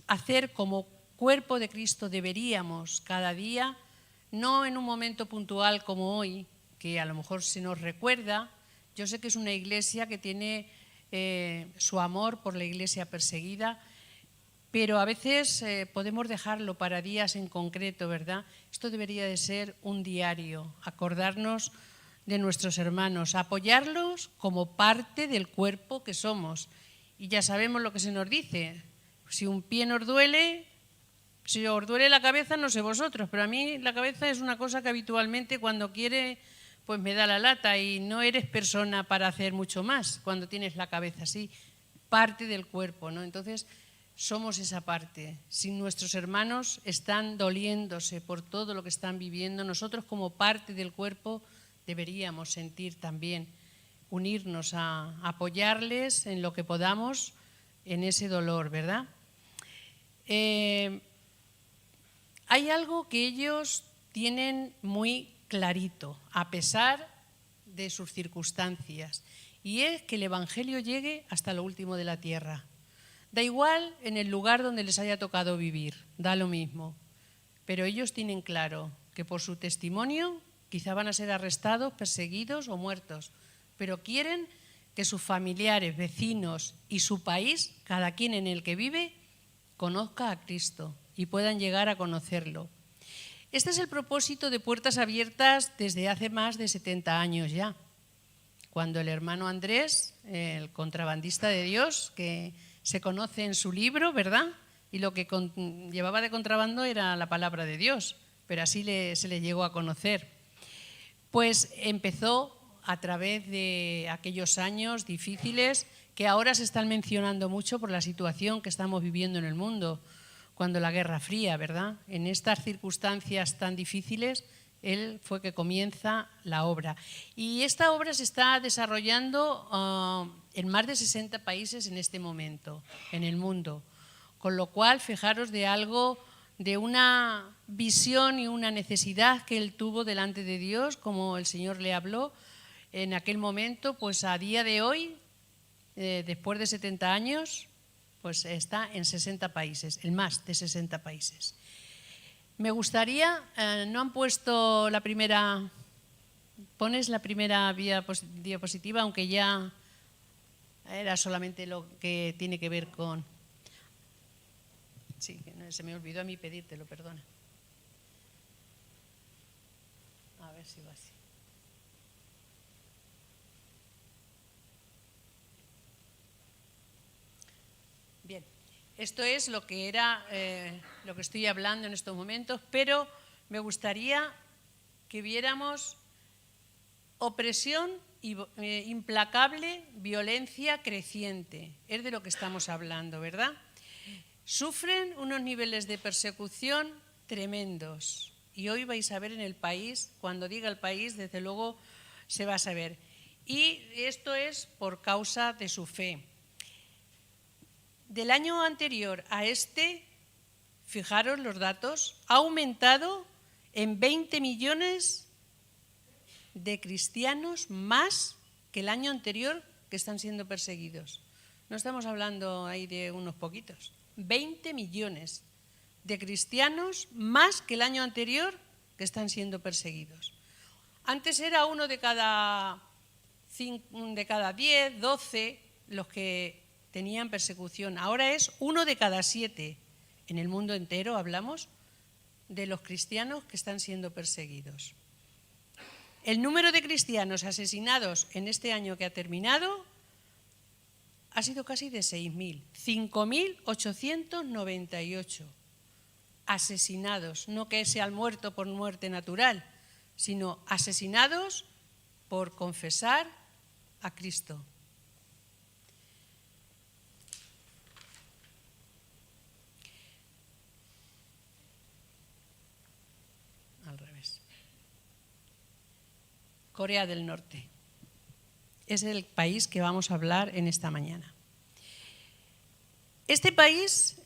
hacer como cuerpo de Cristo deberíamos cada día, no en un momento puntual como hoy, que a lo mejor se nos recuerda. Yo sé que es una iglesia que tiene su amor por la iglesia perseguida, pero a veces podemos dejarlo para días en concreto, ¿verdad? Esto debería de ser un diario, acordarnos de nuestros hermanos, apoyarlos como parte del cuerpo que somos. Y ya sabemos lo que se nos dice. Si un pie nos duele, si os duele la cabeza, no sé vosotros, pero a mí la cabeza es una cosa que habitualmente cuando quiere, pues me da la lata, y no eres persona para hacer mucho más cuando tienes la cabeza así, parte del cuerpo, ¿no? Entonces, somos esa parte. Si nuestros hermanos están doliéndose por todo lo que están viviendo, nosotros como parte del cuerpo deberíamos sentir también, unirnos a apoyarles en lo que podamos en ese dolor, ¿verdad? Hay algo que ellos tienen muy clarito, a pesar de sus circunstancias, y es que el Evangelio llegue hasta lo último de la tierra. Da igual en el lugar donde les haya tocado vivir, da lo mismo. Pero ellos tienen claro que por su testimonio quizá van a ser arrestados, perseguidos o muertos, pero quieren que sus familiares, vecinos y su país, cada quien en el que vive, conozca a Cristo y puedan llegar a conocerlo. Este es el propósito de Puertas Abiertas desde hace más de 70 años ya, cuando el hermano Andrés, el contrabandista de Dios, que se conoce en su libro, ¿verdad? Y lo que llevaba de contrabando era la palabra de Dios, pero así se le llegó a conocer. Pues empezó a través de aquellos años difíciles que ahora se están mencionando mucho por la situación que estamos viviendo en el mundo, cuando la Guerra Fría, ¿verdad? En estas circunstancias tan difíciles, él fue que comienza la obra. Y esta obra se está desarrollando en más de 60 países en este momento, en el mundo. Con lo cual, fijaros de algo, de una visión y una necesidad que él tuvo delante de Dios, como el Señor le habló en aquel momento, pues a día de hoy, después de 70 años, pues está en 60 países, en más de 60 países. Me gustaría, no han puesto la primera, pones la primera diapositiva, aunque ya era solamente lo que tiene que ver con... Sí, se me olvidó a mí pedírtelo, perdona. A ver si va así. Bien, esto es lo que era, lo que estoy hablando en estos momentos, pero me gustaría que viéramos opresión implacable, violencia creciente. Es de lo que estamos hablando, ¿verdad? Sufren unos niveles de persecución tremendos. Y hoy vais a ver en el país, cuando diga el país, desde luego se va a saber. Y esto es por causa de su fe. Del año anterior a este, fijaros los datos, ha aumentado en 20 millones de cristianos más que el año anterior que están siendo perseguidos. No estamos hablando ahí de unos poquitos. 20 millones de cristianos más que el año anterior que están siendo perseguidos. Antes era uno de cada 10, 12 los que tenían persecución. Ahora es 1 de cada 7. En el mundo entero hablamos de los cristianos que están siendo perseguidos. El número de cristianos asesinados en este año que ha terminado ha sido casi de 6.000, 5.898 asesinados, no que sean muertos por muerte natural, sino asesinados por confesar a Cristo. Al revés. Corea del Norte. Es el país que vamos a hablar en esta mañana. Este país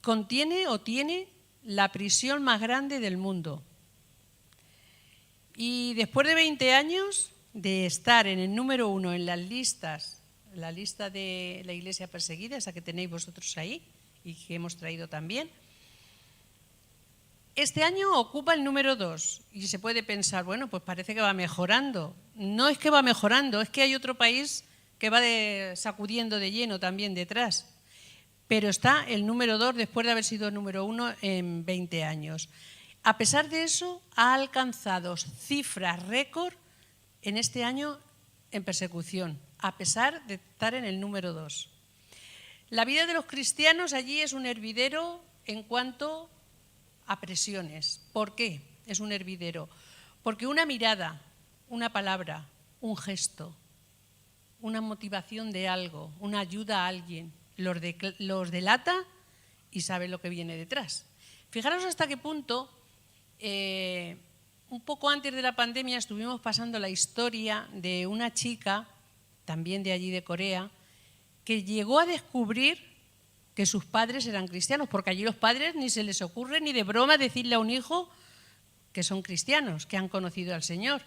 contiene o tiene la prisión más grande del mundo. Y después de 20 años de estar en el número 1 en las listas, la lista de la iglesia perseguida, esa que tenéis vosotros ahí, y que hemos traído también. Este año ocupa el número 2 y se puede pensar, bueno, pues parece que va mejorando. No es que va mejorando, es que hay otro país que va sacudiendo de lleno también detrás. Pero está el número 2 después de haber sido el número 1 en 20 años. A pesar de eso, ha alcanzado cifras récord en este año en persecución, a pesar de estar en el número 2. La vida de los cristianos allí es un hervidero en cuanto a presiones. ¿Por qué es un hervidero? Porque una mirada, una palabra, un gesto, una motivación de algo, una ayuda a alguien, los delata y sabe lo que viene detrás. Fijaros hasta qué punto, un poco antes de la pandemia estuvimos pasando la historia de una chica, también de allí de Corea, que llegó a descubrir que sus padres eran cristianos, porque allí los padres ni se les ocurre ni de broma decirle a un hijo que son cristianos, que han conocido al Señor,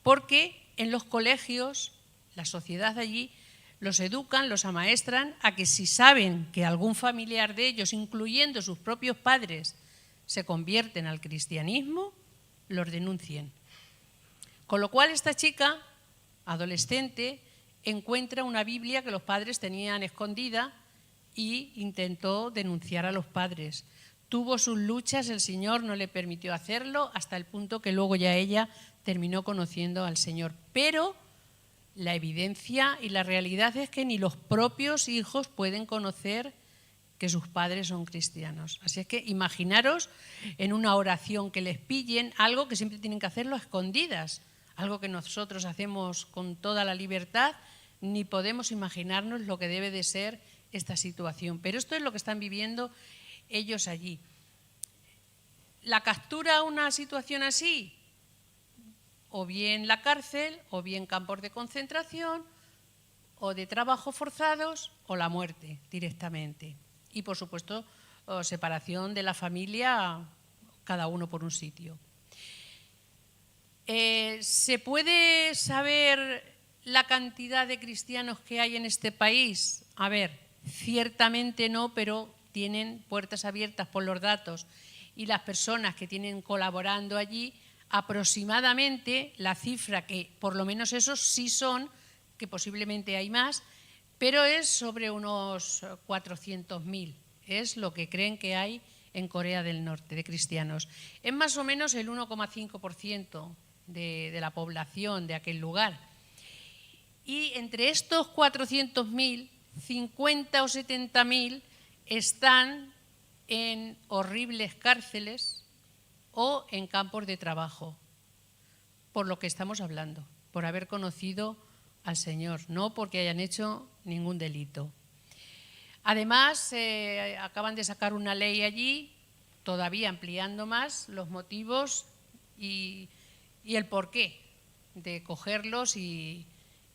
porque en los colegios, la sociedad allí, los educan, los amaestran a que si saben que algún familiar de ellos, incluyendo sus propios padres, se convierten al cristianismo, los denuncien. Con lo cual esta chica, adolescente, encuentra una Biblia que los padres tenían escondida y intentó denunciar a los padres. Tuvo sus luchas, el Señor no le permitió hacerlo, hasta el punto que luego ya ella terminó conociendo al Señor. Pero la evidencia y la realidad es que ni los propios hijos pueden conocer que sus padres son cristianos. Así es que imaginaros en una oración que les pillen algo que siempre tienen que hacerlo a escondidas, algo que nosotros hacemos con toda la libertad, ni podemos imaginarnos lo que debe de ser esta situación. Pero esto es lo que están viviendo ellos allí. ¿La captura a una situación así? O bien la cárcel, o bien campos de concentración, o de trabajos forzados, o la muerte directamente. Y, por supuesto, separación de la familia, cada uno por un sitio. ¿Se puede saber la cantidad de cristianos que hay en este país? A ver, ciertamente no, pero tienen puertas abiertas por los datos y las personas que tienen colaborando allí, aproximadamente la cifra que por lo menos esos sí son, que posiblemente hay más, pero es sobre unos 400.000, es lo que creen que hay en Corea del Norte de cristianos. Es más o menos el 1,5% de la población de aquel lugar. Y entre estos 400.000, 50 o 70.000 están en horribles cárceles o en campos de trabajo, por lo que estamos hablando, por haber conocido al Señor, no porque hayan hecho ningún delito. Además, acaban de sacar una ley allí, todavía ampliando más los motivos y el porqué de cogerlos y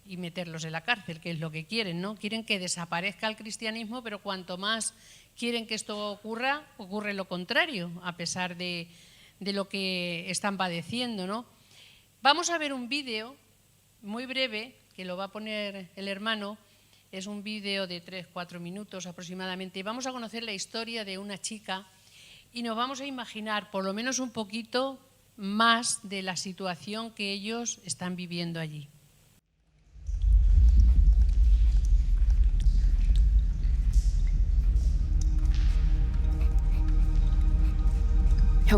meterlos en la cárcel, que es lo que quieren, ¿no? Quieren que desaparezca el cristianismo, pero cuanto más quieren que esto ocurra, ocurre lo contrario, a pesar de lo que están padeciendo, ¿no? Vamos a ver un vídeo muy breve, que lo va a poner el hermano, es un vídeo de 3-4 minutos aproximadamente, y vamos a conocer la historia de una chica y nos vamos a imaginar por lo menos un poquito más de la situación que ellos están viviendo allí.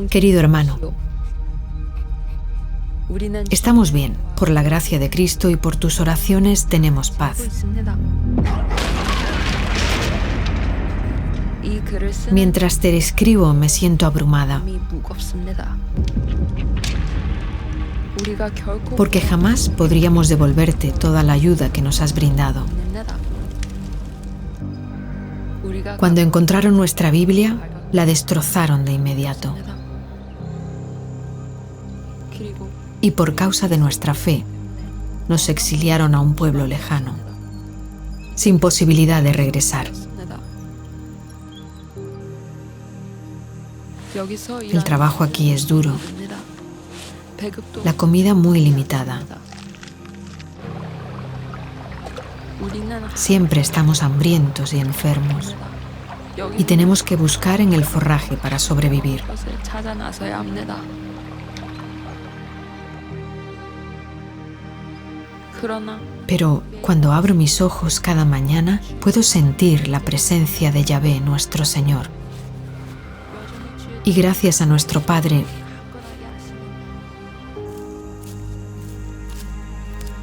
Querido hermano, estamos bien. Por la gracia de Cristo y por tus oraciones tenemos paz. Mientras te escribo me siento abrumada, porque jamás podríamos devolverte toda la ayuda que nos has brindado. Cuando encontraron nuestra Biblia, la destrozaron de inmediato. Y por causa de nuestra fe, nos exiliaron a un pueblo lejano, sin posibilidad de regresar. El trabajo aquí es duro, la comida muy limitada. Siempre estamos hambrientos y enfermos. y tenemos que buscar en el forraje para sobrevivir. Pero cuando abro mis ojos cada mañana, puedo sentir la presencia de Yahvé, nuestro Señor. Y gracias a nuestro Padre,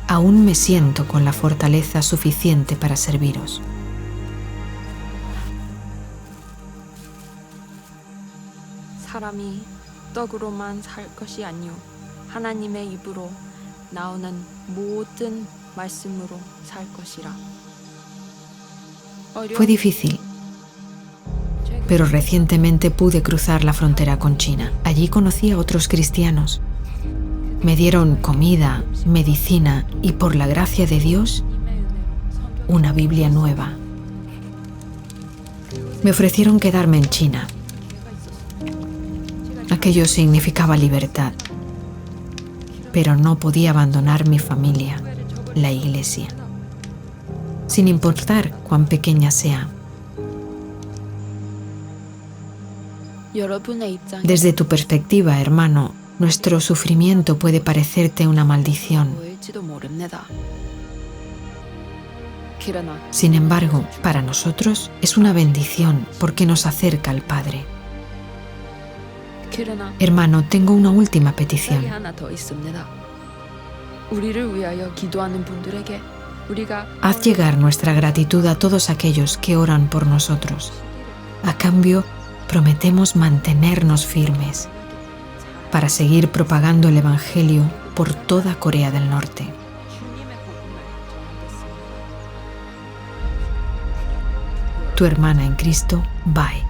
aún me siento con la fortaleza suficiente para serviros. 사람이 떡으로만 살 것이 아니요 하나님의 입으로 나오는 모든 말씀으로 살 것이라. Fue difícil, pero recientemente pude cruzar la frontera con China. Allí conocí a otros cristianos. Me dieron comida, medicina y, por la gracia de Dios, una Biblia nueva. Me ofrecieron quedarme en China. Aquello significaba libertad, pero no podía abandonar mi familia, la Iglesia, sin importar cuán pequeña sea. Desde tu perspectiva, hermano, nuestro sufrimiento puede parecerte una maldición. Sin embargo, para nosotros es una bendición porque nos acerca al Padre. Hermano, tengo una última petición. Haz llegar nuestra gratitud a todos aquellos que oran por nosotros. A cambio, prometemos mantenernos firmes para seguir propagando el Evangelio por toda Corea del Norte. Tu hermana en Cristo, Bai.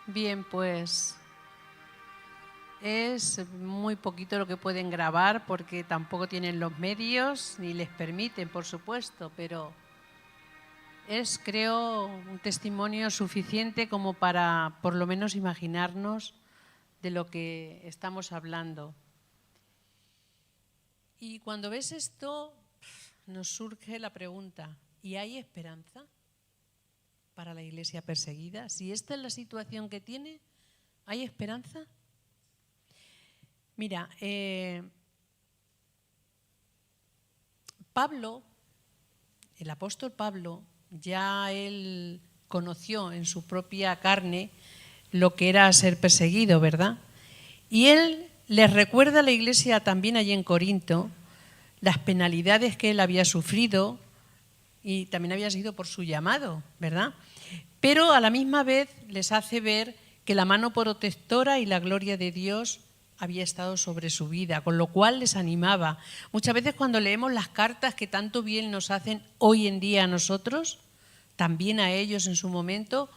Bien, pues es muy poquito lo que pueden grabar porque tampoco tienen los medios ni les permiten, por supuesto, pero es, creo, un testimonio suficiente como para por lo menos imaginarnos de lo que estamos hablando. Y cuando ves esto, nos surge la pregunta, ¿y hay esperanza para la Iglesia perseguida? Si esta es la situación que tiene, ¿hay esperanza? Mira, Pablo, el apóstol Pablo, ya él conoció en su propia carne lo que era ser perseguido, ¿verdad? Y él les recuerda a la Iglesia también allí en Corinto las penalidades que él había sufrido y también había sido por su llamado, ¿verdad? Pero a la misma vez les hace ver que la mano protectora y la gloria de Dios había estado sobre su vida, con lo cual les animaba. Muchas veces cuando leemos las cartas que tanto bien nos hacen hoy en día a nosotros, también a ellos en su momento,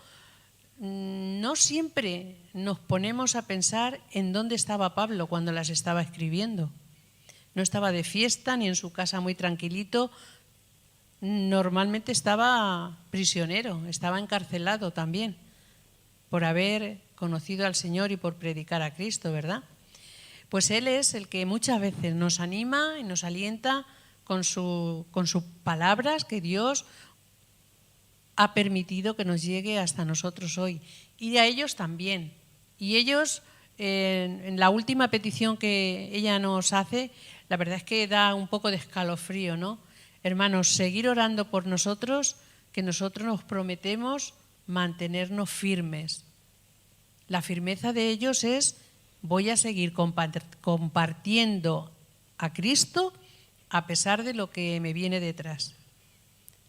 no siempre nos ponemos a pensar en dónde estaba Pablo cuando las estaba escribiendo. No estaba de fiesta ni en su casa muy tranquilito. Normalmente estaba prisionero, estaba encarcelado también por haber conocido al Señor y por predicar a Cristo, ¿verdad? Pues Él es el que muchas veces nos anima y nos alienta con sus palabras que Dios ha permitido que nos llegue hasta nosotros hoy. Y a ellos también. Y ellos, en la última petición que ella nos hace, la verdad es que da un poco de escalofrío, ¿no? Hermanos, seguir orando por nosotros, que nosotros nos prometemos mantenernos firmes. La firmeza de ellos es, voy a seguir compartiendo a Cristo a pesar de lo que me viene detrás.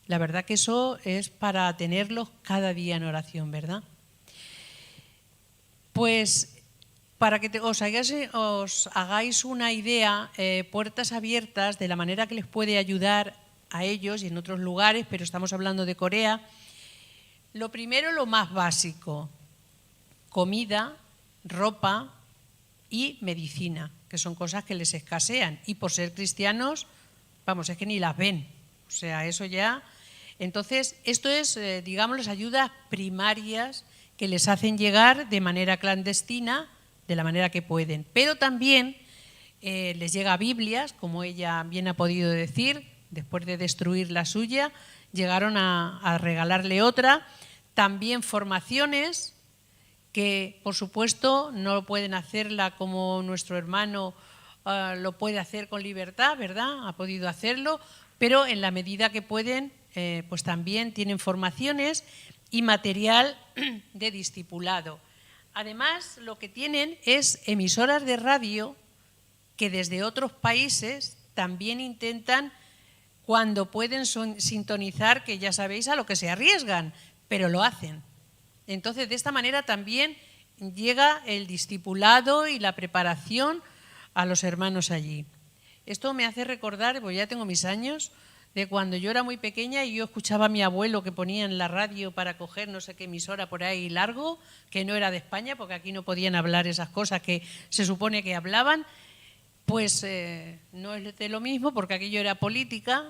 La verdad que eso es para tenerlos cada día en oración, ¿verdad? Pues para que os hagáis una idea, Puertas Abiertas, de la manera que les puede ayudar a ellos y en otros lugares, pero estamos hablando de Corea. Lo primero, lo más básico: comida, ropa, y medicina, que son cosas que les escasean. Y por ser cristianos, vamos, es que ni las ven. O sea, eso ya... Entonces, esto es, digamos, las ayudas primarias que les hacen llegar de manera clandestina, de la manera que pueden. Pero también les llega Biblias, como ella bien ha podido decir, después de destruir la suya, llegaron a regalarle otra. También formaciones que, por supuesto, no pueden hacerla como nuestro hermano lo puede hacer con libertad, ¿verdad? Ha podido hacerlo, pero en la medida que pueden, pues también tienen formaciones y material de discipulado. Además, lo que tienen es emisoras de radio que desde otros países también intentan, cuando pueden sintonizar, que ya sabéis a lo que se arriesgan, pero lo hacen. Entonces, de esta manera también llega el discipulado y la preparación a los hermanos allí. Esto me hace recordar, pues ya tengo mis años, de cuando yo era muy pequeña y yo escuchaba a mi abuelo que ponía en la radio para coger no sé qué emisora por ahí largo, que no era de España, porque aquí no podían hablar esas cosas que se supone que hablaban. Pues no es de lo mismo, porque aquello era política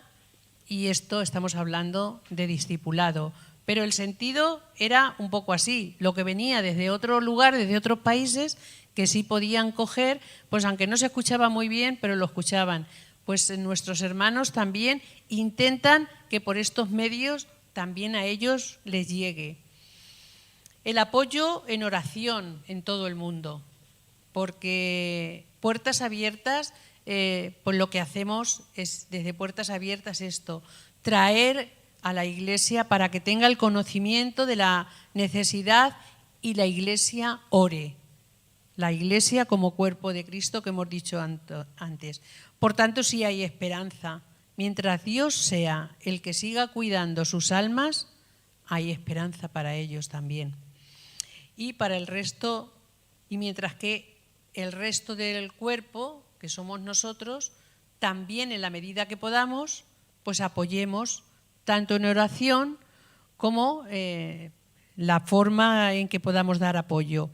y esto estamos hablando de discipulado. Pero el sentido era un poco así, lo que venía desde otro lugar, desde otros países, que sí podían coger, pues aunque no se escuchaba muy bien, pero lo escuchaban. Pues nuestros hermanos también intentan que por estos medios también a ellos les llegue. El apoyo en oración en todo el mundo, porque Puertas Abiertas, pues lo que hacemos es desde Puertas Abiertas esto, traer a la Iglesia para que tenga el conocimiento de la necesidad y la Iglesia ore. La Iglesia como cuerpo de Cristo que hemos dicho antes. Por tanto, sí hay esperanza. Mientras Dios sea el que siga cuidando sus almas, hay esperanza para ellos también. Y para el resto, y mientras que el resto del cuerpo, que somos nosotros, también en la medida que podamos, pues apoyemos tanto en oración como la forma en que podamos dar apoyo.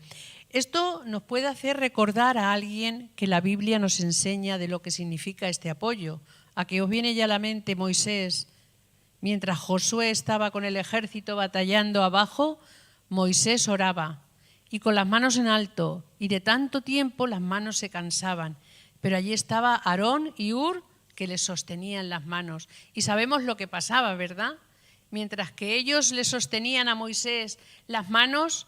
Esto nos puede hacer recordar a alguien que la Biblia nos enseña de lo que significa este apoyo. ¿A que os viene ya a la mente Moisés? Mientras Josué estaba con el ejército batallando abajo, Moisés oraba y con las manos en alto, y de tanto tiempo las manos se cansaban. Pero allí estaba Aarón y Hur que le sostenían las manos. Y sabemos lo que pasaba, ¿verdad? Mientras que ellos le sostenían a Moisés las manos,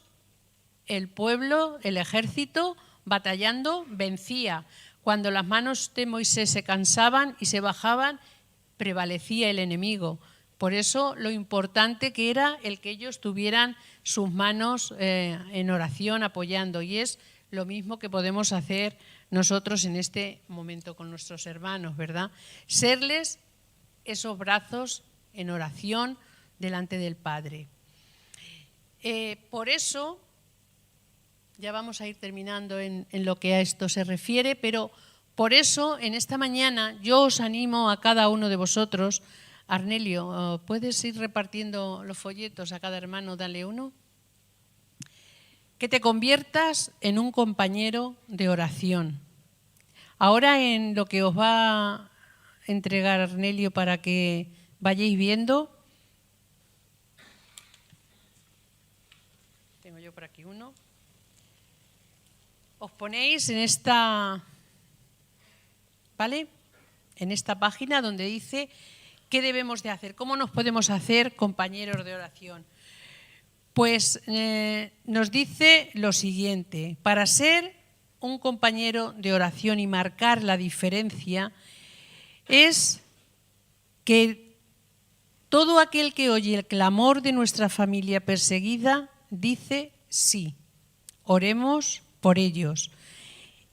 el pueblo, el ejército, batallando, vencía. Cuando las manos de Moisés se cansaban y se bajaban, prevalecía el enemigo. Por eso lo importante que era el que ellos tuvieran sus manos en oración apoyando. Y es lo mismo que podemos hacer nosotros en este momento con nuestros hermanos, ¿verdad? Serles esos brazos en oración delante del Padre. Por eso... Ya vamos a ir terminando en lo que a esto se refiere, pero por eso en esta mañana yo os animo a cada uno de vosotros. Arnelio, ¿puedes ir repartiendo los folletos a cada hermano? Dale uno. Que te conviertas en un compañero de oración. Ahora en lo que os va a entregar Arnelio para que vayáis viendo. Tengo yo por aquí uno. Os ponéis en esta, ¿vale? En esta página donde dice qué debemos de hacer, cómo nos podemos hacer compañeros de oración. Pues nos dice lo siguiente: para ser un compañero de oración y marcar la diferencia es que todo aquel que oye el clamor de nuestra familia perseguida dice sí, oremos por ellos.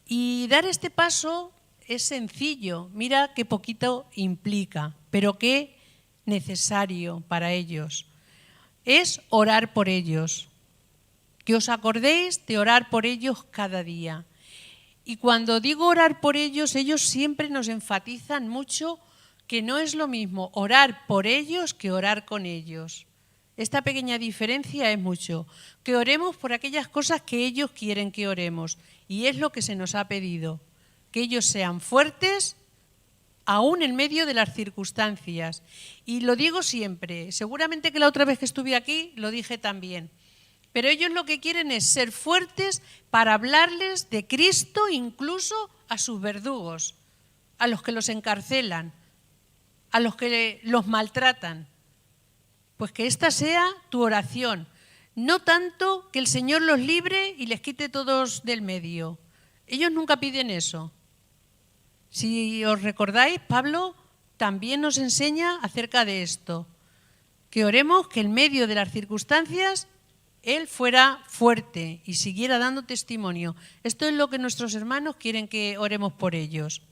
Y dar este paso es sencillo, mira qué poquito implica, pero qué necesario para ellos. Es orar por ellos, que os acordéis de orar por ellos cada día. Y cuando digo orar por ellos, ellos siempre nos enfatizan mucho que no es lo mismo orar por ellos que orar con ellos. Esta pequeña diferencia es mucho. Que oremos por aquellas cosas que ellos quieren que oremos. Y es lo que se nos ha pedido. Que ellos sean fuertes aún en medio de las circunstancias. Y lo digo siempre. Seguramente que la otra vez que estuve aquí lo dije también. Pero ellos lo que quieren es ser fuertes para hablarles de Cristo incluso a sus verdugos, a los que los encarcelan, a los que los maltratan. Pues que esta sea tu oración, no tanto que el Señor los libre y les quite todos del medio. Ellos nunca piden eso. Si os recordáis, Pablo también nos enseña acerca de esto, que oremos que en medio de las circunstancias Él fuera fuerte y siguiera dando testimonio. Esto es lo que nuestros hermanos quieren que oremos por ellos.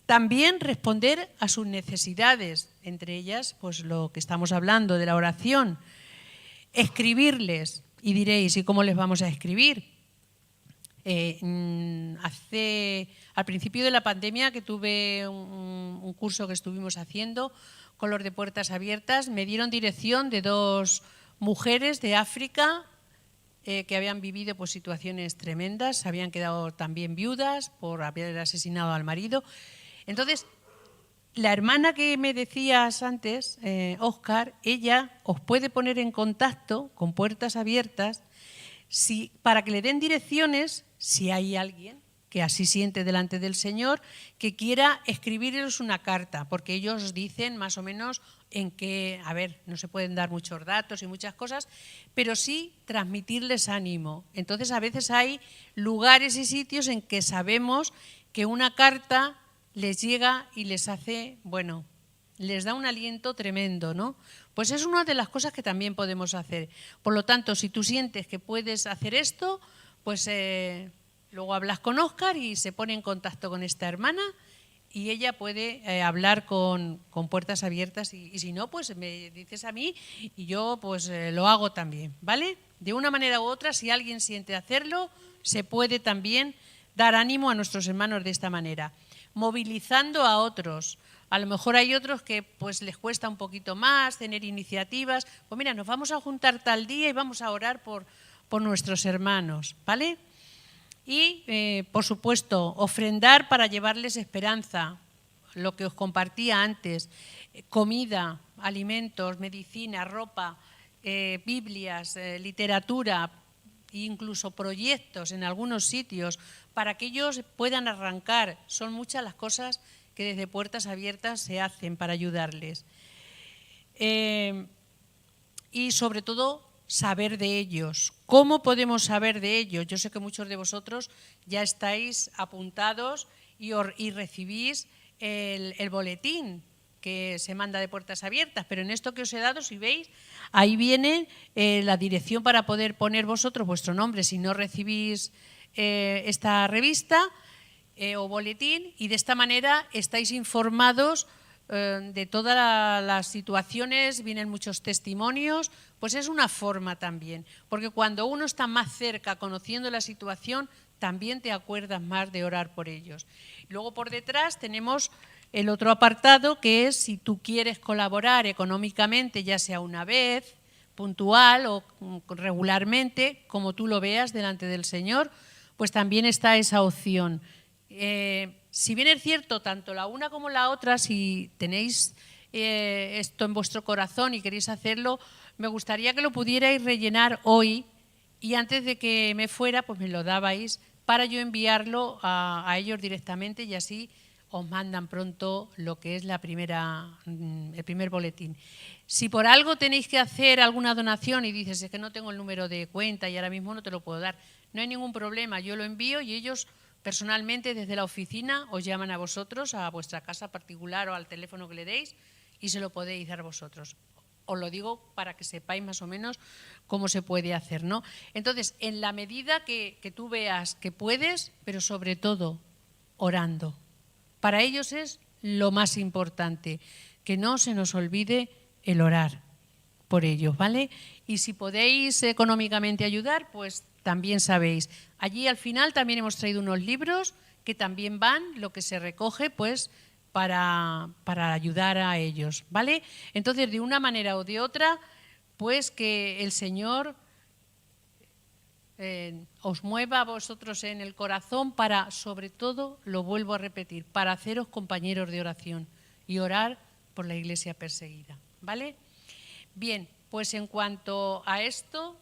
También responder a sus necesidades, entre ellas pues lo que estamos hablando de la oración. Escribirles, y diréis, ¿y cómo les vamos a escribir? Al principio de la pandemia, que tuve un curso que estuvimos haciendo con los de Puertas Abiertas, me dieron dirección de 2 mujeres de África que habían vivido pues, situaciones tremendas, se habían quedado también viudas por haber asesinado al marido. Entonces, la hermana que me decías antes, Óscar, ella os puede poner en contacto con Puertas Abiertas para que le den direcciones si hay alguien que así siente delante del Señor, que quiera escribirles una carta, porque ellos dicen más o menos en qué, a ver, no se pueden dar muchos datos y muchas cosas, pero sí transmitirles ánimo. Entonces, a veces hay lugares y sitios en que sabemos que una carta les llega y les hace, bueno, les da un aliento tremendo, ¿no? Pues es una de las cosas que también podemos hacer. Por lo tanto, si tú sientes que puedes hacer esto, pues luego hablas con Óscar y se pone en contacto con esta hermana y ella puede hablar con Puertas Abiertas y si no, pues me dices a mí y yo pues lo hago también, ¿vale? De una manera u otra, si alguien siente hacerlo, se puede también dar ánimo a nuestros hermanos de esta manera, movilizando a otros. A lo mejor hay otros que pues les cuesta un poquito más tener iniciativas. Pues mira, nos vamos a juntar tal día y vamos a orar por nuestros hermanos, ¿vale? Y, por supuesto, ofrendar para llevarles esperanza, lo que os compartía antes, comida, alimentos, medicina, ropa, Biblias, literatura, incluso proyectos en algunos sitios, para que ellos puedan arrancar. Son muchas las cosas que desde Puertas Abiertas se hacen para ayudarles. Y sobre todo, saber de ellos. ¿Cómo podemos saber de ellos? Yo sé que muchos de vosotros ya estáis apuntados y recibís el boletín que se manda de Puertas Abiertas, pero en esto que os he dado, si veis, ahí viene la dirección para poder poner vosotros vuestro nombre si no recibís esta revista o boletín, y de esta manera estáis informados de todas las situaciones, vienen muchos testimonios, pues es una forma también, porque cuando uno está más cerca conociendo la situación, también te acuerdas más de orar por ellos. Luego por detrás tenemos el otro apartado, que es si tú quieres colaborar económicamente, ya sea una vez, puntual o regularmente, como tú lo veas delante del Señor, pues también está esa opción. Si bien es cierto, tanto la una como la otra, si tenéis esto en vuestro corazón y queréis hacerlo, me gustaría que lo pudierais rellenar hoy y antes de que me fuera, pues me lo dabais para yo enviarlo a ellos directamente y así os mandan pronto lo que es el primer boletín. Si por algo tenéis que hacer alguna donación y dices, es que no tengo el número de cuenta y ahora mismo no te lo puedo dar, no hay ningún problema, yo lo envío y ellos personalmente desde la oficina os llaman a vosotros, a vuestra casa particular o al teléfono que le deis y se lo podéis dar vosotros. Os lo digo para que sepáis más o menos cómo se puede hacer, ¿no? Entonces, en la medida que tú veas que puedes, pero sobre todo orando. Para ellos es lo más importante, que no se nos olvide el orar por ellos, ¿vale? Y si podéis económicamente ayudar, pues también sabéis. Allí al final también hemos traído unos libros que también van, lo que se recoge, pues para ayudar a ellos, ¿vale? Entonces, de una manera o de otra, pues que el Señor os mueva a vosotros en el corazón para, sobre todo, lo vuelvo a repetir, para haceros compañeros de oración y orar por la iglesia perseguida, ¿vale? Bien, pues en cuanto a esto,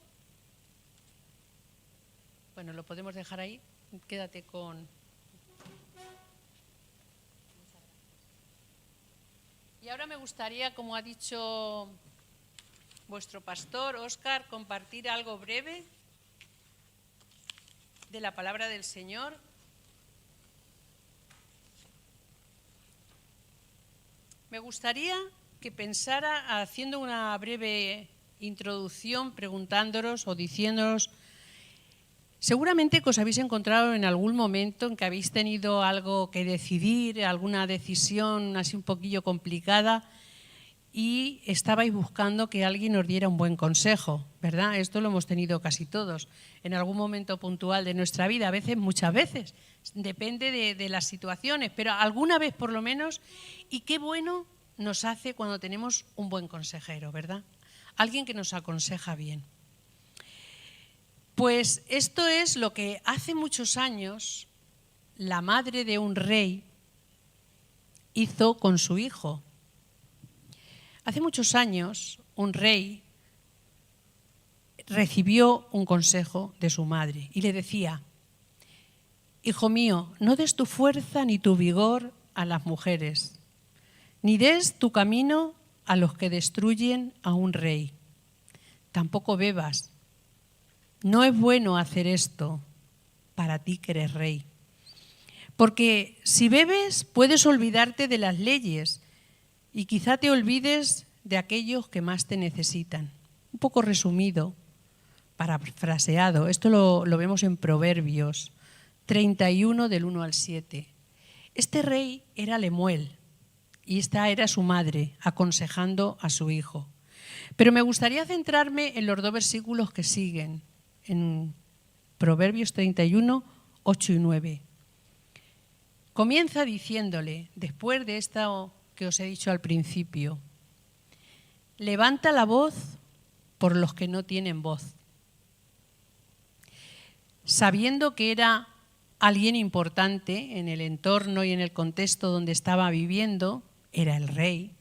bueno, lo podemos dejar ahí, quédate con... Y ahora me gustaría, como ha dicho vuestro pastor, Óscar, compartir algo breve de la palabra del Señor. Me gustaría que pensara, haciendo una breve introducción, preguntándoos o diciéndoos, seguramente que os habéis encontrado en algún momento en que habéis tenido algo que decidir, alguna decisión así un poquillo complicada, y estabais buscando que alguien os diera un buen consejo, ¿verdad? Esto lo hemos tenido casi todos en algún momento puntual de nuestra vida, a veces, muchas veces, depende de las situaciones, pero alguna vez por lo menos, y qué bueno nos hace cuando tenemos un buen consejero, ¿verdad? Alguien que nos aconseja bien. Pues esto es lo que hace muchos años la madre de un rey hizo con su hijo. Hace muchos años, un rey recibió un consejo de su madre y le decía: hijo mío, no des tu fuerza ni tu vigor a las mujeres, ni des tu camino a los que destruyen a un rey. Tampoco bebas. No es bueno hacer esto para ti que eres rey. Porque si bebes, puedes olvidarte de las leyes y quizá te olvides de aquellos que más te necesitan. Un poco resumido, parafraseado, esto lo vemos en Proverbios 31 del 1 al 7. Este rey era Lemuel y esta era su madre aconsejando a su hijo. Pero me gustaría centrarme en los 2 versículos que siguen, en Proverbios 31, 8 y 9. Comienza diciéndole, después de esto que os he dicho al principio: levanta la voz por los que no tienen voz. Sabiendo que era alguien importante en el entorno y en el contexto donde estaba viviendo, era el rey,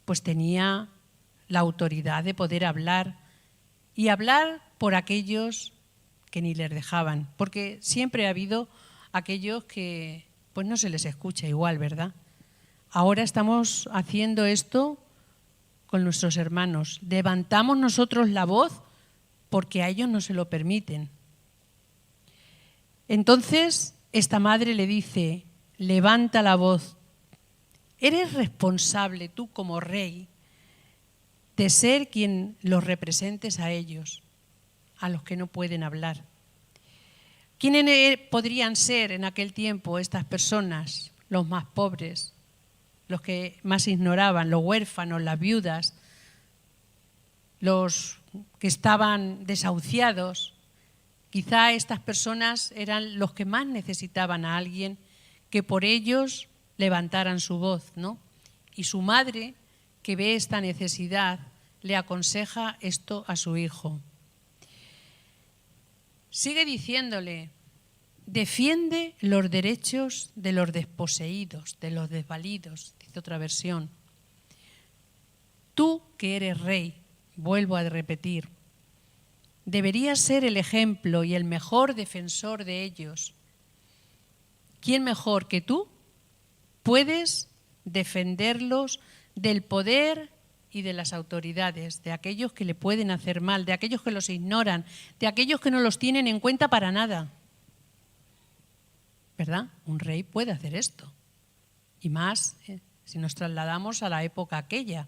pues tenía la autoridad de poder hablar y hablar por aquellos que ni les dejaban, porque siempre ha habido aquellos que pues no se les escucha igual, ¿verdad? Ahora estamos haciendo esto con nuestros hermanos. Levantamos nosotros la voz porque a ellos no se lo permiten. Entonces, esta madre le dice: levanta la voz. Eres responsable tú como rey de ser quien los representes a ellos, a los que no pueden hablar. ¿Quiénes podrían ser en aquel tiempo estas personas? Los más pobres, los que más ignoraban, los huérfanos, las viudas, los que estaban desahuciados. Quizá estas personas eran los que más necesitaban a alguien que por ellos levantaran su voz, ¿no? Y su madre, que ve esta necesidad, le aconseja esto a su hijo. Sigue diciéndole: defiende los derechos de los desposeídos, de los desvalidos, dice otra versión. Tú que eres rey, vuelvo a repetir, deberías ser el ejemplo y el mejor defensor de ellos. ¿Quién mejor que tú puedes defenderlos del poder y de las autoridades, de aquellos que le pueden hacer mal, de aquellos que los ignoran, de aquellos que no los tienen en cuenta para nada? ¿Verdad? Un rey puede hacer esto. Y más si nos trasladamos a la época aquella.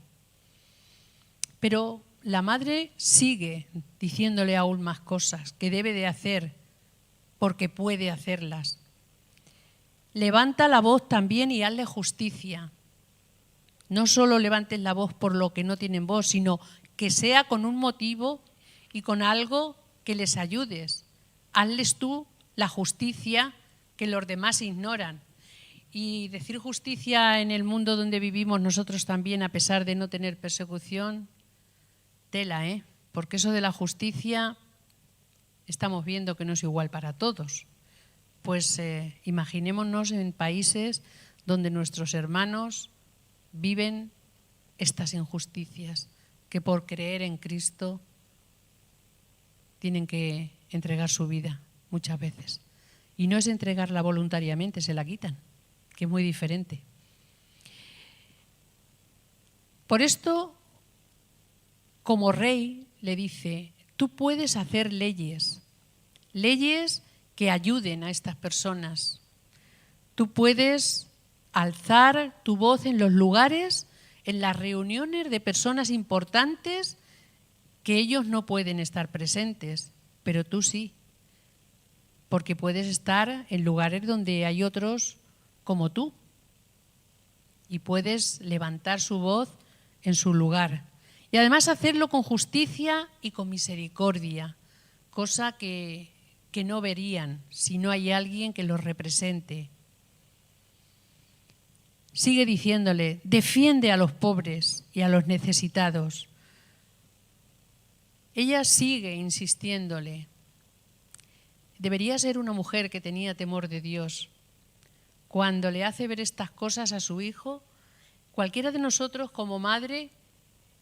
Pero la madre sigue diciéndole aún más cosas que debe de hacer porque puede hacerlas. Levanta la voz también y hazle justicia. No solo levantes la voz por lo que no tienen voz, sino que sea con un motivo y con algo que les ayudes. Hazles tú la justicia que los demás ignoran. Y decir justicia en el mundo donde vivimos nosotros también, a pesar de no tener persecución, tela, porque eso de la justicia estamos viendo que no es igual para todos. Pues imaginémonos en países donde nuestros hermanos viven estas injusticias, que por creer en Cristo tienen que entregar su vida muchas veces. Y no es entregarla voluntariamente, se la quitan, que es muy diferente. Por esto, como rey, le dice, tú puedes hacer leyes que ayuden a estas personas. Tú puedes alzar tu voz en los lugares, en las reuniones de personas importantes que ellos no pueden estar presentes, pero tú sí, porque puedes estar en lugares donde hay otros como tú y puedes levantar su voz en su lugar. Y además hacerlo con justicia y con misericordia, cosa que no verían si no hay alguien que los represente. Sigue diciéndole, defiende a los pobres y a los necesitados. Ella sigue insistiéndole. Debería ser una mujer que tenía temor de Dios. Cuando le hace ver estas cosas a su hijo, cualquiera de nosotros como madre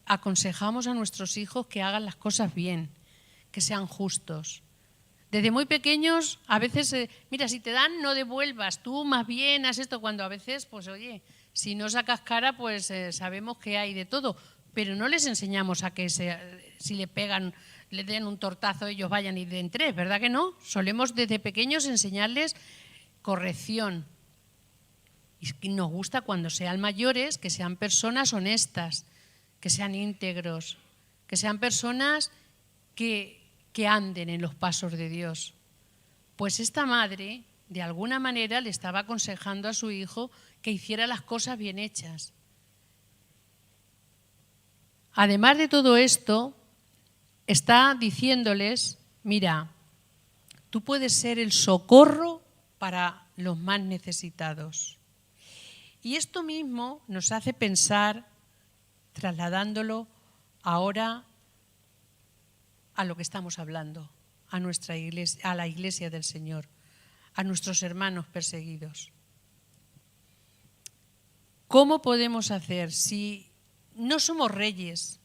aconsejamos a nuestros hijos que hagan las cosas bien, que sean justos. Desde muy pequeños, a veces, mira, si te dan, no devuelvas, tú más bien haz esto, cuando a veces, pues oye, si no sacas cara, pues sabemos que hay de todo, pero no les enseñamos a que si le pegan, le den un tortazo, ellos vayan y den tres, ¿verdad que no? Solemos desde pequeños enseñarles corrección. Y nos gusta cuando sean mayores que sean personas honestas, que sean íntegros, que sean personas que anden en los pasos de Dios. Pues esta madre, de alguna manera, le estaba aconsejando a su hijo que hiciera las cosas bien hechas. Además de todo esto, está diciéndoles, mira, tú puedes ser el socorro para los más necesitados. Y esto mismo nos hace pensar, trasladándolo ahora a lo que estamos hablando, a nuestra iglesia, a la iglesia del Señor, a nuestros hermanos perseguidos. ¿Cómo podemos hacer si no somos reyes?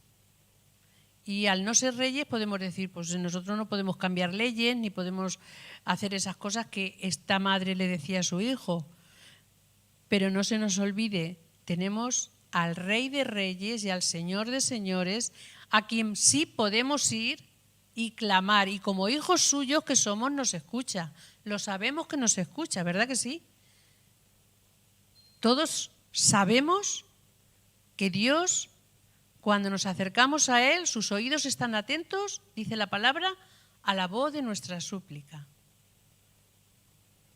Y al no ser reyes podemos decir, pues nosotros no podemos cambiar leyes ni podemos hacer esas cosas que esta madre le decía a su hijo. Pero no se nos olvide, tenemos al Rey de Reyes y al Señor de Señores, a quien sí podemos ir y clamar. Y como hijos suyos que somos, nos escucha. Lo sabemos que nos escucha, ¿verdad que sí? Todos sabemos que Dios, cuando nos acercamos a Él, sus oídos están atentos, dice la palabra, a la voz de nuestra súplica.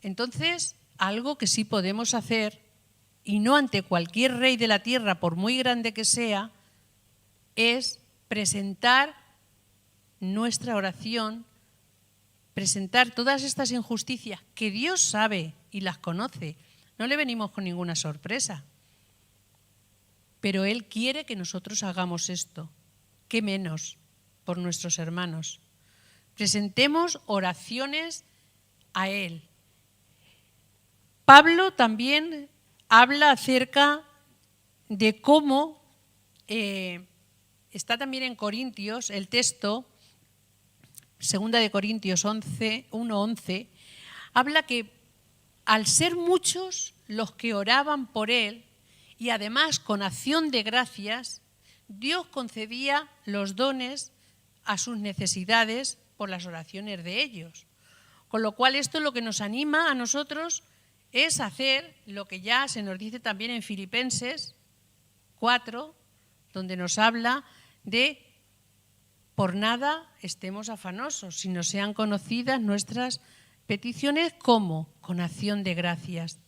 Entonces, algo que sí podemos hacer, y no ante cualquier rey de la tierra, por muy grande que sea, es presentar nuestra oración, presentar todas estas injusticias que Dios sabe y las conoce. No le venimos con ninguna sorpresa. Pero Él quiere que nosotros hagamos esto. ¿Qué menos por nuestros hermanos? Presentemos oraciones a Él. Pablo también habla acerca de cómo, está también en Corintios, el texto, 2 de Corintios 1:11, habla que al ser muchos los que oraban por él, y además con acción de gracias, Dios concedía los dones a sus necesidades por las oraciones de ellos. Con lo cual esto lo que nos anima a nosotros es hacer lo que ya se nos dice también en Filipenses 4, donde nos habla de por nada estemos afanosos, sino sean conocidas nuestras peticiones como con acción de gracias.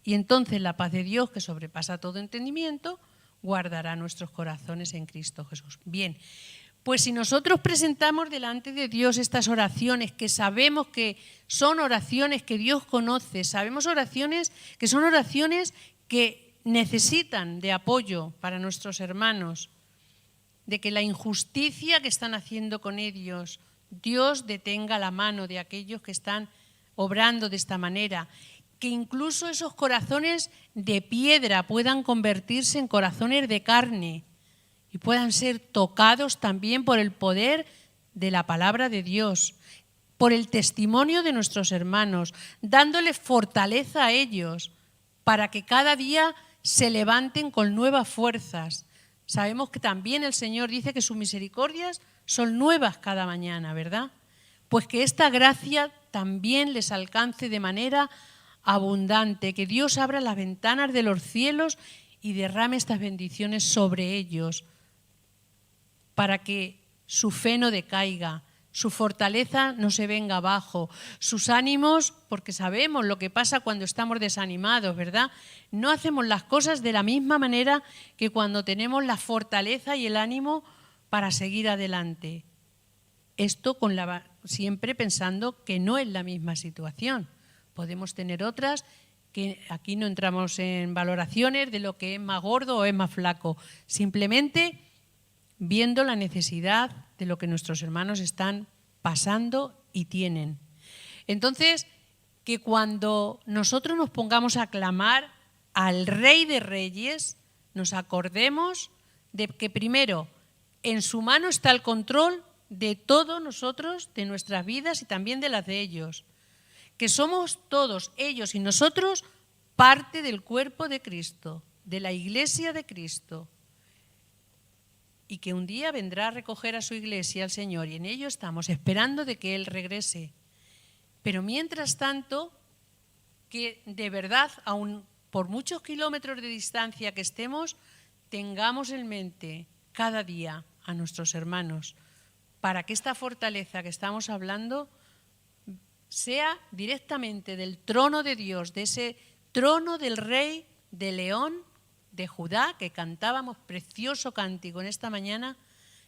Y entonces la paz de Dios, que sobrepasa todo entendimiento, guardará nuestros corazones en Cristo Jesús. Bien, pues si nosotros presentamos delante de Dios estas oraciones, que sabemos que son oraciones que Dios conoce, sabemos oraciones que son oraciones que necesitan de apoyo para nuestros hermanos, de que la injusticia que están haciendo con ellos, Dios detenga la mano de aquellos que están obrando de esta manera, que incluso esos corazones de piedra puedan convertirse en corazones de carne y puedan ser tocados también por el poder de la palabra de Dios, por el testimonio de nuestros hermanos, dándoles fortaleza a ellos para que cada día se levanten con nuevas fuerzas. Sabemos que también el Señor dice que sus misericordias son nuevas cada mañana, ¿verdad? Pues que esta gracia también les alcance de manera abundante, que Dios abra las ventanas de los cielos y derrame estas bendiciones sobre ellos para que su fe no decaiga, su fortaleza no se venga abajo, sus ánimos, porque sabemos lo que pasa cuando estamos desanimados, ¿verdad? No hacemos las cosas de la misma manera que cuando tenemos la fortaleza y el ánimo para seguir adelante. Esto siempre pensando que no es la misma situación. Podemos tener otras que aquí no entramos en valoraciones de lo que es más gordo o es más flaco, simplemente viendo la necesidad de lo que nuestros hermanos están pasando y tienen. Entonces, que cuando nosotros nos pongamos a clamar al Rey de Reyes, nos acordemos de que primero en su mano está el control de todos nosotros, de nuestras vidas y también de las de ellos. Que somos todos, ellos y nosotros, parte del cuerpo de Cristo, de la Iglesia de Cristo. Y que un día vendrá a recoger a su iglesia el Señor, y en ello estamos, esperando de que Él regrese. Pero mientras tanto, que de verdad, aun por muchos kilómetros de distancia que estemos, tengamos en mente cada día a nuestros hermanos, para que esta fortaleza que estamos hablando sea directamente del trono de Dios, de ese trono del Rey de León, de Judá, que cantábamos precioso cántico en esta mañana,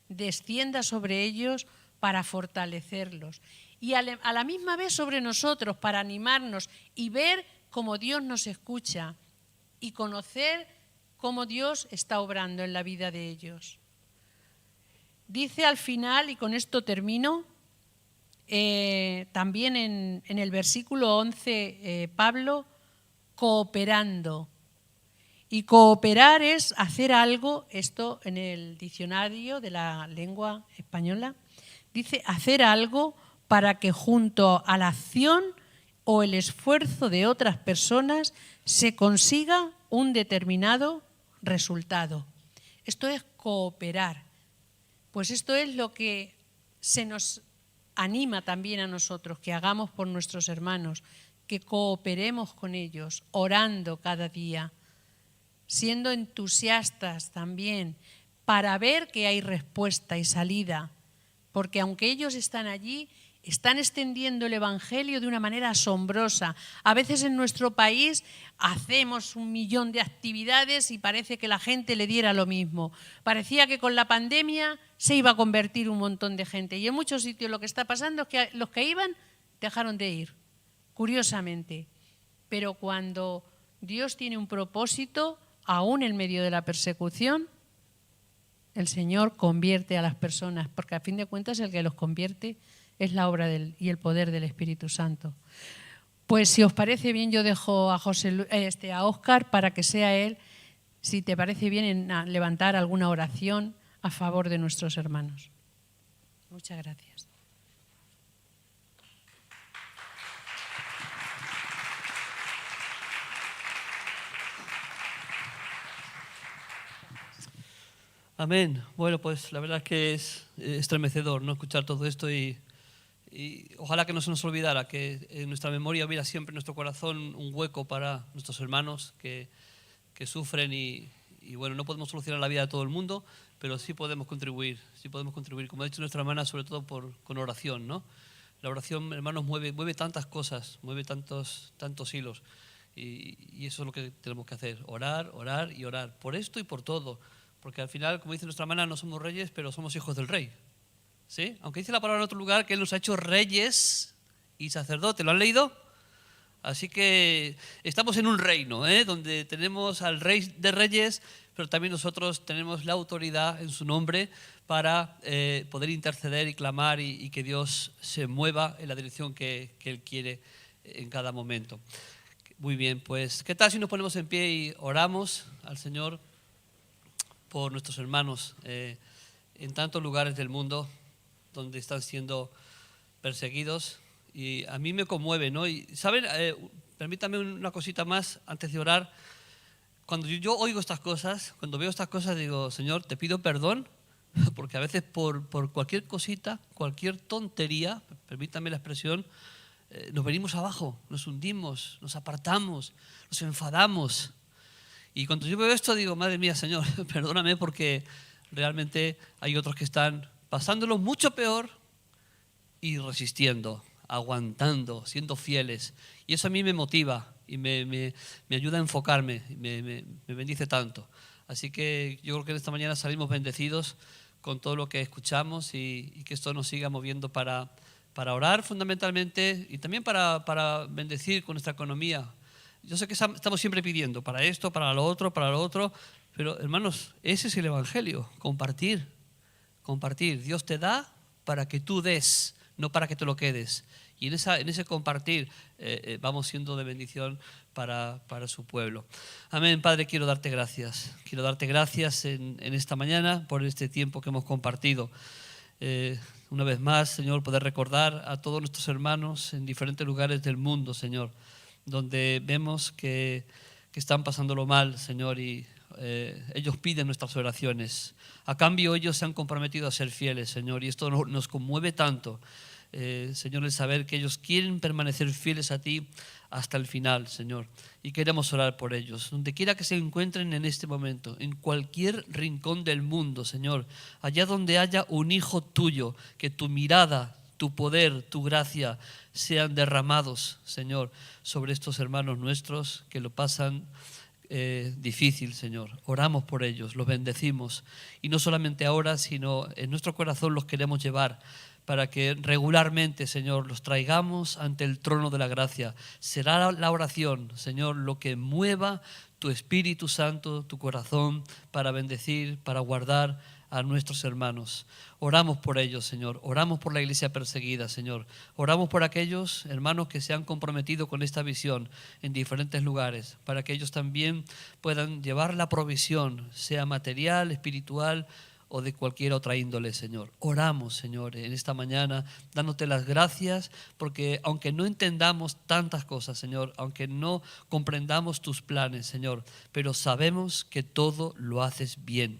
descienda sobre ellos para fortalecerlos. Y a la misma vez sobre nosotros, para animarnos y ver cómo Dios nos escucha y conocer cómo Dios está obrando en la vida de ellos. Dice al final, y con esto termino, también en el versículo 11, Pablo, cooperando. Y cooperar es hacer algo, esto en el diccionario de la lengua española, dice hacer algo para que junto a la acción o el esfuerzo de otras personas se consiga un determinado resultado. Esto es cooperar. Pues esto es lo que se nos anima también a nosotros, que hagamos por nuestros hermanos, que cooperemos con ellos, orando cada día, siendo entusiastas también, para ver que hay respuesta y salida, porque aunque ellos están allí, están extendiendo el Evangelio de una manera asombrosa. A veces en nuestro país hacemos 1.000.000 de actividades y parece que la gente le diera lo mismo. Parecía que con la pandemia se iba a convertir un montón de gente, y en muchos sitios lo que está pasando es que los que iban dejaron de ir, curiosamente. Pero cuando Dios tiene un propósito, aún en medio de la persecución, el Señor convierte a las personas, porque a fin de cuentas el que los convierte es la obra y el poder del Espíritu Santo. Pues si os parece bien, yo dejo a Óscar para que sea él, si te parece bien, en levantar alguna oración a favor de nuestros hermanos. Muchas gracias. Amén. Bueno, pues la verdad es que es estremecedor, ¿no?, escuchar todo esto y ojalá que no se nos olvidara, que en nuestra memoria hubiera siempre en nuestro corazón un hueco para nuestros hermanos que sufren y bueno, no podemos solucionar la vida de todo el mundo, pero sí podemos contribuir, como ha dicho nuestra hermana, sobre todo con oración, ¿no? La oración, hermanos, mueve tantas cosas, mueve tantos hilos y eso es lo que tenemos que hacer, orar y orar, por esto y por todo, porque al final, como dice nuestra hermana, no somos reyes, pero somos hijos del Rey. ¿Sí? Aunque dice la palabra en otro lugar que Él nos ha hecho reyes y sacerdotes. ¿Lo han leído? Así que estamos en un reino, donde tenemos al Rey de Reyes, pero también nosotros tenemos la autoridad en su nombre para poder interceder y clamar y que Dios se mueva en la dirección que Él quiere en cada momento. Muy bien, pues, ¿qué tal si nos ponemos en pie y oramos al Señor por nuestros hermanos en tantos lugares del mundo donde están siendo perseguidos? Y a mí me conmueve, ¿no? Y, ¿saben? Permítame una cosita más antes de orar. Cuando yo oigo estas cosas, cuando veo estas cosas, digo, Señor, te pido perdón, porque a veces por cualquier cosita, cualquier tontería, permítame la expresión, nos venimos abajo, nos hundimos, nos apartamos, nos enfadamos. Y cuando yo veo esto digo, madre mía, Señor, perdóname, porque realmente hay otros que están pasándolo mucho peor y resistiendo, aguantando, siendo fieles. Y eso a mí me motiva y me ayuda a enfocarme, me bendice tanto. Así que yo creo que esta mañana salimos bendecidos con todo lo que escuchamos y que esto nos siga moviendo para orar fundamentalmente y también para bendecir con nuestra economía. Yo sé que estamos siempre pidiendo para esto, para lo otro, pero hermanos, ese es el Evangelio, compartir. Dios te da para que tú des, no para que te lo quedes. Y en ese compartir vamos siendo de bendición para su pueblo. Amén. Padre, quiero darte gracias. Quiero darte gracias en esta mañana por este tiempo que hemos compartido. Una vez más, Señor, poder recordar a todos nuestros hermanos en diferentes lugares del mundo, Señor, donde vemos que están pasándolo mal, Señor, y ellos piden nuestras oraciones. A cambio, ellos se han comprometido a ser fieles, Señor, y esto nos conmueve tanto, Señor, el saber que ellos quieren permanecer fieles a ti hasta el final, Señor, y queremos orar por ellos, donde quiera que se encuentren en este momento, en cualquier rincón del mundo, Señor, allá donde haya un hijo tuyo, que tu mirada, tu poder, tu gracia sean derramados, Señor, sobre estos hermanos nuestros que lo pasan difícil, Señor. Oramos por ellos, los bendecimos, y no solamente ahora, sino en nuestro corazón los queremos llevar para que regularmente, Señor, los traigamos ante el trono de la gracia. Será la oración, Señor, lo que mueva tu Espíritu Santo, tu corazón, para bendecir, para guardar a nuestros hermanos. Oramos por ellos, Señor. Oramos por la iglesia perseguida, Señor. Oramos por aquellos hermanos que se han comprometido con esta visión en diferentes lugares, para que ellos también puedan llevar la provisión, sea material, espiritual o de cualquier otra índole, Señor. Oramos, Señor, en esta mañana, dándote las gracias, porque aunque no entendamos tantas cosas, Señor, aunque no comprendamos tus planes, Señor, pero sabemos que todo lo haces bien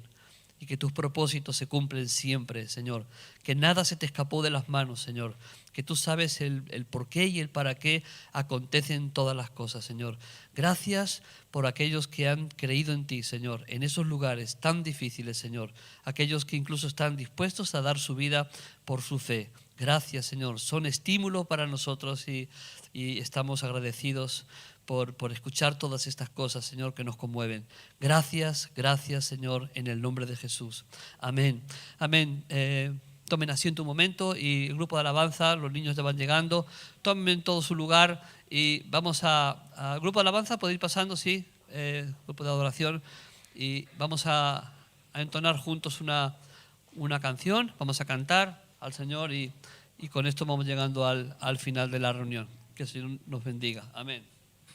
y que tus propósitos se cumplen siempre, Señor. Que nada se te escapó de las manos, Señor. Que tú sabes el por qué y el para qué acontecen todas las cosas, Señor. Gracias por aquellos que han creído en ti, Señor, en esos lugares tan difíciles, Señor. Aquellos que incluso están dispuestos a dar su vida por su fe. Gracias, Señor. Son estímulo para nosotros y estamos agradecidos por escuchar todas estas cosas, Señor, que nos conmueven. Gracias, Señor, en el nombre de Jesús. Amén. Amén. Tomen asiento un momento y el grupo de alabanza, los niños ya van llegando, tomen todo su lugar y vamos al grupo de alabanza, puede ir pasando, sí, grupo de adoración, y vamos a entonar juntos una canción, vamos a cantar al Señor y con esto vamos llegando al final de la reunión. Que el Señor nos bendiga. Amén.